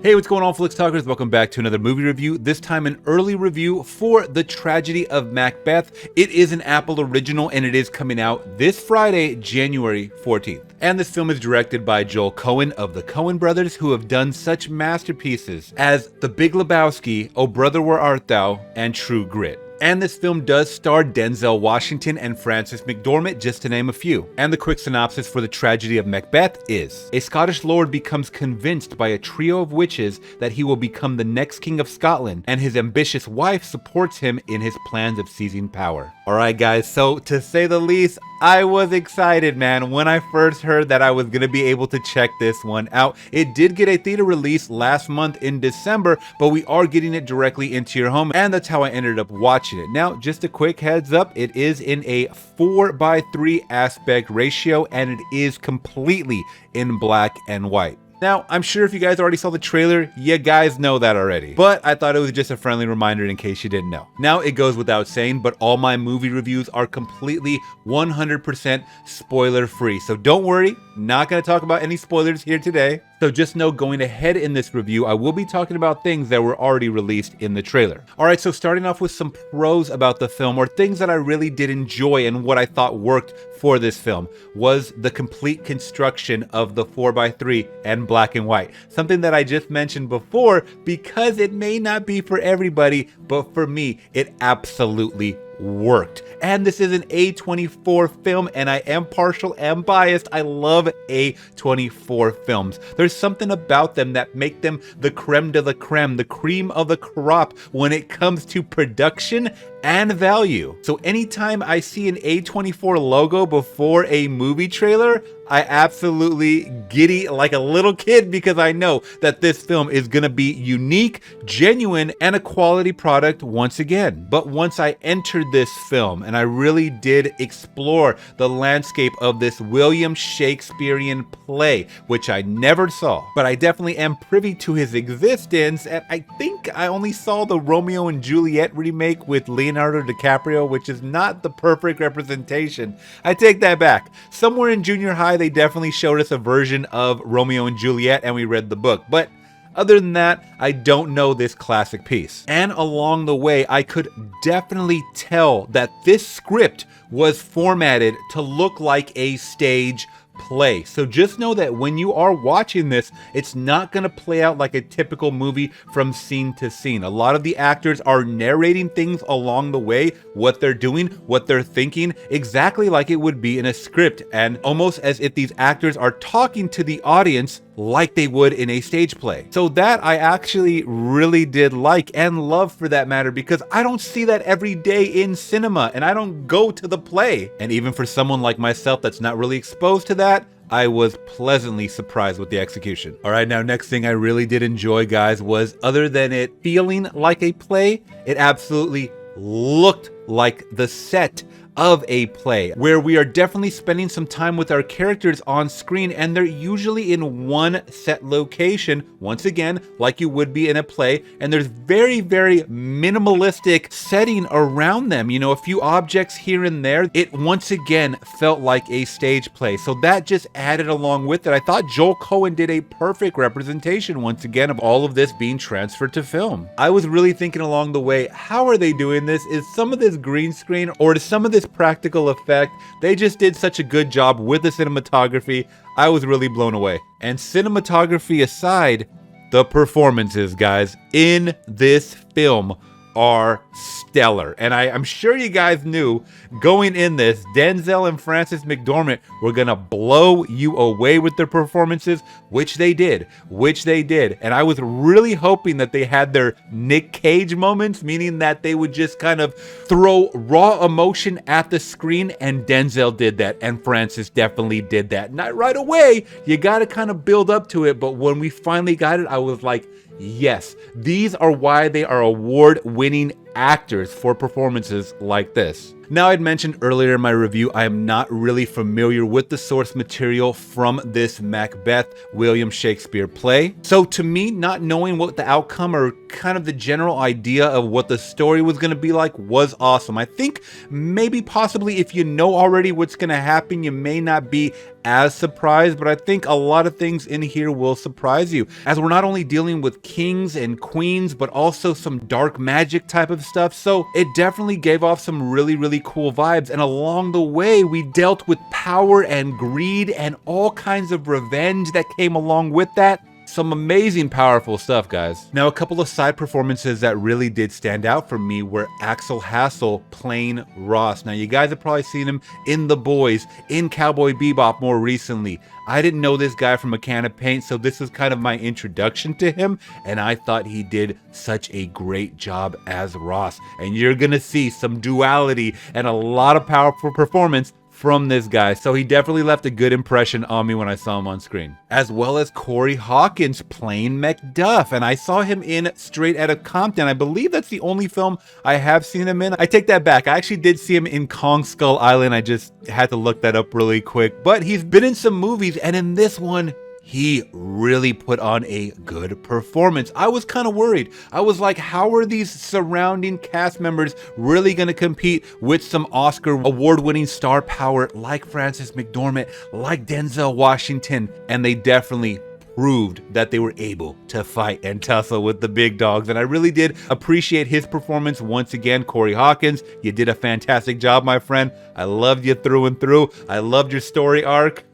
Hey, what's going on, Flix Talkers? Welcome back to another movie review, this time an early review for The Tragedy of Macbeth. It is an Apple original and it is coming out this Friday, January 14th. And this film is directed by Joel Coen of the Coen brothers, who have done such masterpieces as The Big Lebowski, Oh Brother Where Art Thou, and True Grit. And this film does star Denzel Washington and Frances McDormand, just to name a few. And the quick synopsis for The Tragedy of Macbeth is: a Scottish lord becomes convinced by a trio of witches that he will become the next king of Scotland, and his ambitious wife supports him in his plans of seizing power. Alright guys, so to say the least, I was excited, man, when I first heard that I was going to be able to check this one out. It did get a theater release last month in December, but we are getting it directly into your home, and that's how I ended up watching it. Now, just a quick heads up, it is in a 4:3 aspect ratio, and it is completely in black and white. Now, I'm sure if you guys already saw the trailer, you guys know that already. But I thought it was just a friendly reminder in case you didn't know. Now, it goes without saying, but all my movie reviews are completely 100% spoiler free. So don't worry, not going to talk about any spoilers here today. So just know going ahead in this review, I will be talking about things that were already released in the trailer. Alright, so starting off with some pros about the film, or things that I really did enjoy and what I thought worked for this film, was the complete construction of the 4:3 and black and white. Something that I just mentioned before, because it may not be for everybody, but for me, it absolutely worked. And this is an A24 film, and I am partial and biased. I love A24 films. There's something about them that make them the creme de la creme, the cream of the crop when it comes to production and value. So anytime I see an A24 logo before a movie trailer, I absolutely giddy like a little kid, because I know that this film is gonna be unique, genuine, and a quality product once again. But once I entered this film and I really did explore the landscape of this William Shakespearean play, which I never saw, but I definitely am privy to his existence, and I think I only saw the Romeo and Juliet remake with Leonardo DiCaprio, which is not the perfect representation. I take that back. Somewhere in junior high, they definitely showed us a version of Romeo and Juliet, and we read the book. But other than that, I don't know this classic piece. And along the way, I could definitely tell that this script was formatted to look like a stage play. So just know that when you are watching this, it's not going to play out like a typical movie from scene to scene. A lot of the actors are narrating things along the way, what they're doing, what they're thinking, exactly like it would be in a script, and almost as if these actors are talking to the audience like they would in a stage play. So that I actually really did like, and love for that matter, because I don't see that every day in cinema, and I don't go to the play. And even for someone like myself that's not really exposed to that, I was pleasantly surprised with the execution. All right, now next thing I really did enjoy, guys, was other than it feeling like a play, it absolutely looked like the set of a play, where we are definitely spending some time with our characters on screen, and they're usually in one set location, once again, like you would be in a play, and there's very, very minimalistic setting around them. You know, a few objects here and there. It once again felt like a stage play, so that just added along with it. I thought Joel Coen did a perfect representation once again of all of this being transferred to film. I was really thinking along the way, how are they doing this? Is some of this green screen, or is some of this practical effect? They just did such a good job with the cinematography. I was really blown away. And cinematography aside, the performances, guys, in this film are stellar. And I'm sure you guys knew going in this, Denzel and Frances McDormand were gonna blow you away with their performances, which they did. And I was really hoping that they had their Nick Cage moments, meaning that they would just kind of throw raw emotion at the screen, and Denzel did that, and Frances definitely did that. Not right away, you gotta kind of build up to it, but when we finally got it, I was like, yes, these are why they are award-winning actors for performances like this. Now, I'd mentioned earlier in my review, I am not really familiar with the source material from this Macbeth William Shakespeare play. So to me, not knowing what the outcome or kind of the general idea of what the story was going to be like was awesome. I think maybe possibly if you know already what's going to happen, you may not be as surprised, but I think a lot of things in here will surprise you, as we're not only dealing with kings and queens, but also some dark magic type of stuff. So it definitely gave off some really cool vibes, and along the way we dealt with power and greed and all kinds of revenge that came along with that. Some amazing, powerful stuff, guys. Now, a couple of side performances that really did stand out for me were Axel Hassel playing Ross. Now, you guys have probably seen him in The Boys, in Cowboy Bebop more recently. I didn't know this guy from a can of paint, so this was kind of my introduction to him, and I thought he did such a great job as Ross. And you're gonna see some duality and a lot of powerful performance from this guy, so he definitely left a good impression on me when I saw him on screen. As well as Corey Hawkins playing Macduff, and I saw him in Straight Outta Compton. I believe that's the only film I have seen him in. I take that back, I actually did see him in Kong Skull Island. I just had to look that up really quick, but he's been in some movies, and in this one, he really put on a good performance. I was kind of worried. I was like, how are these surrounding cast members really going to compete with some Oscar award-winning star power like Frances McDormand, like Denzel Washington? And they definitely proved that they were able to fight and tussle with the big dogs. And I really did appreciate his performance once again. Corey Hawkins, you did a fantastic job, my friend. I loved you through and through. I loved your story arc.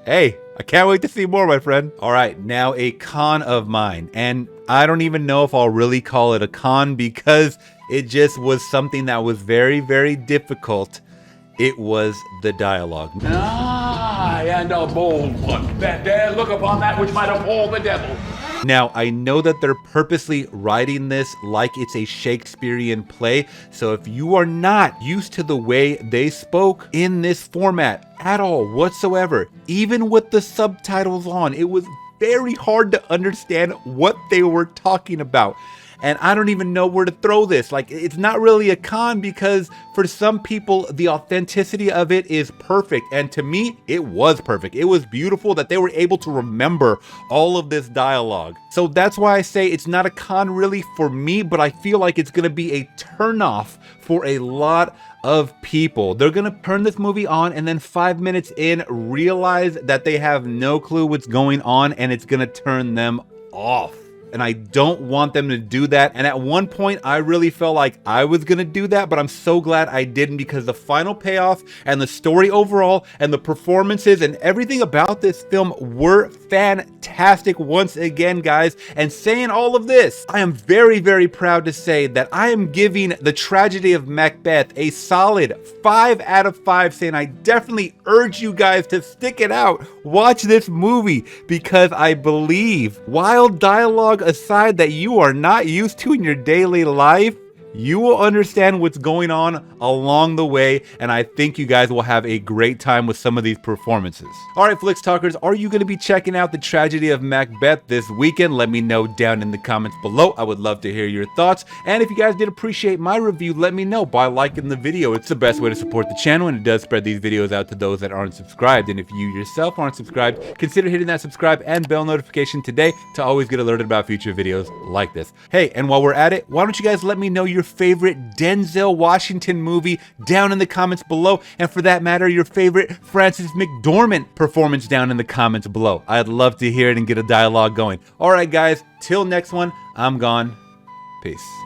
Hey, I can't wait to see more, my friend. All right, now a con of mine. And I don't even know if I'll really call it a con because it just was something that was very difficult. It was the dialogue. Aye, and a bold one that dare look upon that which might appall the devil. Now, I know that they're purposely writing this like it's a Shakespearean play, so if you are not used to the way they spoke in this format at all whatsoever, even with the subtitles on, it was very hard to understand what they were talking about. And I don't even know where to throw this. Like, it's not really a con because for some people, the authenticity of it is perfect. And to me, it was perfect. It was beautiful that they were able to remember all of this dialogue. So that's why I say it's not a con really for me, but I feel like it's gonna be a turnoff for a lot of people. They're gonna turn this movie on and then 5 minutes in, realize that they have no clue what's going on, and it's gonna turn them off. And I don't want them to do that. And at one point, I really felt like I was gonna do that, but I'm so glad I didn't, because the final payoff and the story overall and the performances and everything about this film were fantastic once again, guys. And saying all of this, I am very proud to say that I am giving The Tragedy of Macbeth a solid 5 out of 5, saying I definitely urge you guys to stick it out. Watch this movie, because I believe, wild dialogue aside that you are not used to in your daily life, you will understand what's going on along the way, and I think you guys will have a great time with some of these performances. All right, Flix Talkers, are you going to be checking out The Tragedy of Macbeth this weekend? Let me know down in the comments below. I would love to hear your thoughts. And if you guys did appreciate my review, let me know by liking the video. It's the best way to support the channel, and it does spread these videos out to those that aren't subscribed. And if you yourself aren't subscribed, consider hitting that subscribe and bell notification today to always get alerted about future videos like this. Hey, and while we're at it, why don't you guys let me know your favorite Denzel Washington movie down in the comments below, and for that matter, your favorite Frances McDormand performance down in the comments below. I'd love to hear it and get a dialogue going. All right, guys, till next one, I'm gone. Peace.